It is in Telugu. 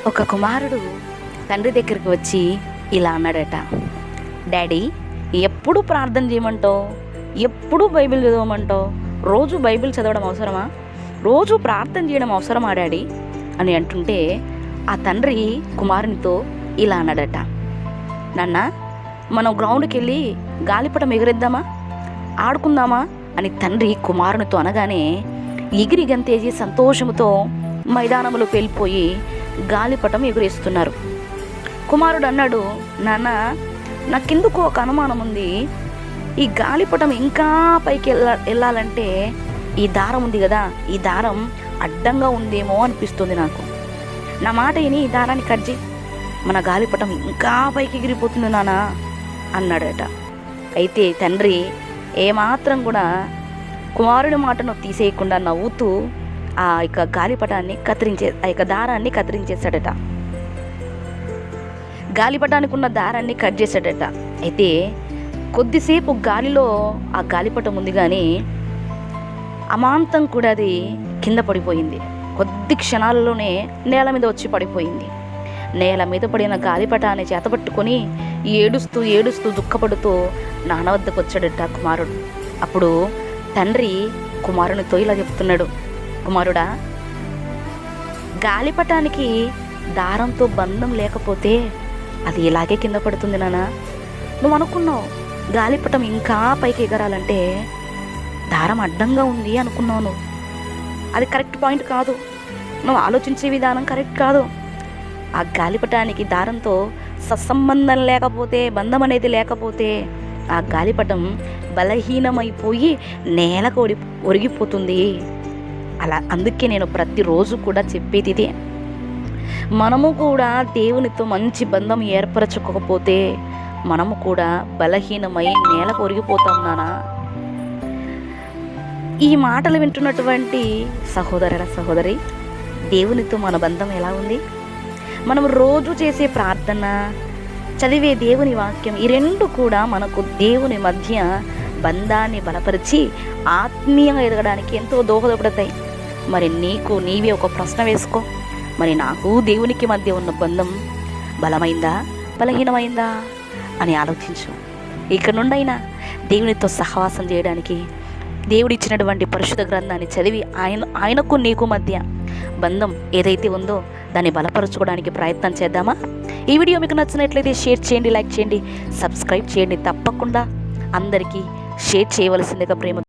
ఒక కుమారుడు తండ్రి దగ్గరికి వచ్చి ఇలా అన్నాడట, డాడీ ఎప్పుడు ప్రార్థన చేయమంటావు, ఎప్పుడు బైబిల్ చదవమంటావు, రోజు బైబిల్ చదవడం అవసరమా, రోజు ప్రార్థన చేయడం అవసరమా డాడీ అని అంటుంటే ఆ తండ్రి కుమారునితో ఇలా అన్నాడట, నాన్న మనం గ్రౌండ్కి వెళ్ళి గాలిపటం ఎగిరేద్దామా, ఆడుకుందామా అని తండ్రి కుమారునితో అనగానే ఎగిరి గంతేసి సంతోషంతో మైదానంలోకి వెళ్ళిపోయి గాలిపటం ఎగురేస్తున్నారు. కుమారుడు అన్నాడు, నాన్న నాకెందుకు ఒక అనుమానం ఉంది, ఈ గాలిపటం ఇంకా పైకి వెళ్ళాలంటే ఈ దారం ఉంది కదా, ఈ దారం అడ్డంగా ఉందేమో అనిపిస్తుంది నాకు, నా మాట విని ఈ దారాన్ని కట్ చేయి, మన గాలిపటం ఇంకా పైకి ఎగిరిపోతుంది నాన్న అన్నాడట. అయితే తండ్రి ఏమాత్రం కూడా కుమారుడి మాటను తీసేయకుండా నవ్వుతూ ఆ యొక్క గాలిపటాన్ని ఆ యొక్క దారాన్ని కత్తిరించేశాడట. గాలిపటానికి ఉన్న దారాన్ని కట్ చేశాడట. అయితే కొద్దిసేపు గాలిలో ఆ గాలిపటం ఉంది కానీ అమాంతం కూడా అది కింద పడిపోయింది. కొద్ది క్షణాలలోనే నేల మీద వచ్చి పడిపోయింది. నేల మీద పడిన గాలిపటాన్ని చేతపట్టుకొని ఏడుస్తూ ఏడుస్తూ దుఃఖపడుతూ నాన్న వద్దకు వచ్చాడట కుమారుడు. అప్పుడు తండ్రి కుమారునితో ఇలా చెప్తున్నాడు, కుమారుడా, గాలిపటానికి దారంతో బంధం లేకపోతే అది ఇలాగే కింద పడుతుంది నాన్న. నువ్వు అనుకున్నావు గాలిపటం ఇంకా పైకి ఎగరాలంటే దారం అడ్డంగా ఉంది అనుకున్నావు. నువ్వు అది కరెక్ట్ పాయింట్ కాదు, నువ్వు ఆలోచించే విధానం కరెక్ట్ కాదు. ఆ గాలిపటానికి దారంతో సత్సంబంధం లేకపోతే, బంధం అనేది లేకపోతే ఆ గాలిపటం బలహీనమైపోయి నేలకు ఒరిగిపోతుంది. అలా అందుకే నేను ప్రతిరోజు కూడా చెప్పేది ఇదే, మనము కూడా దేవునితో మంచి బంధం ఏర్పరచుకోకపోతే మనము కూడా బలహీనమై నేలకు ఒరిగిపోతాం నాన్న. ఈ మాటలు వింటున్నటువంటి సహోదరుల సహోదరి, దేవునితో మన బంధం ఎలా ఉంది? మనం రోజు చేసే ప్రార్థన, చదివే దేవుని వాక్యం, ఈ రెండు కూడా మనకు దేవుని మధ్య బంధాన్ని బలపరిచి ఆత్మీయంగా ఎదగడానికి ఎంతో దోహదపడతాయి. మరి నీవే ఒక ప్రశ్న వేసుకో, మరి నాకు దేవునికి మధ్య ఉన్న బంధం బలమైందా, బలహీనమైందా అని ఆలోచించు. ఇక్కడ నుండైనా దేవునితో సహవాసం చేయడానికి దేవుడిచ్చినటువంటి పరిశుద్ధ గ్రంథాన్ని చదివి ఆయనకు నీకు మధ్య బంధం ఏదైతే ఉందో దాన్ని బలపరచుకోవడానికి ప్రయత్నం చేద్దామా? ఈ వీడియో మీకు నచ్చినట్లయితే షేర్ చేయండి, లైక్ చేయండి, సబ్స్క్రైబ్ చేయండి. తప్పకుండా అందరికీ షేర్ చేయవలసిందిగా ప్రేమ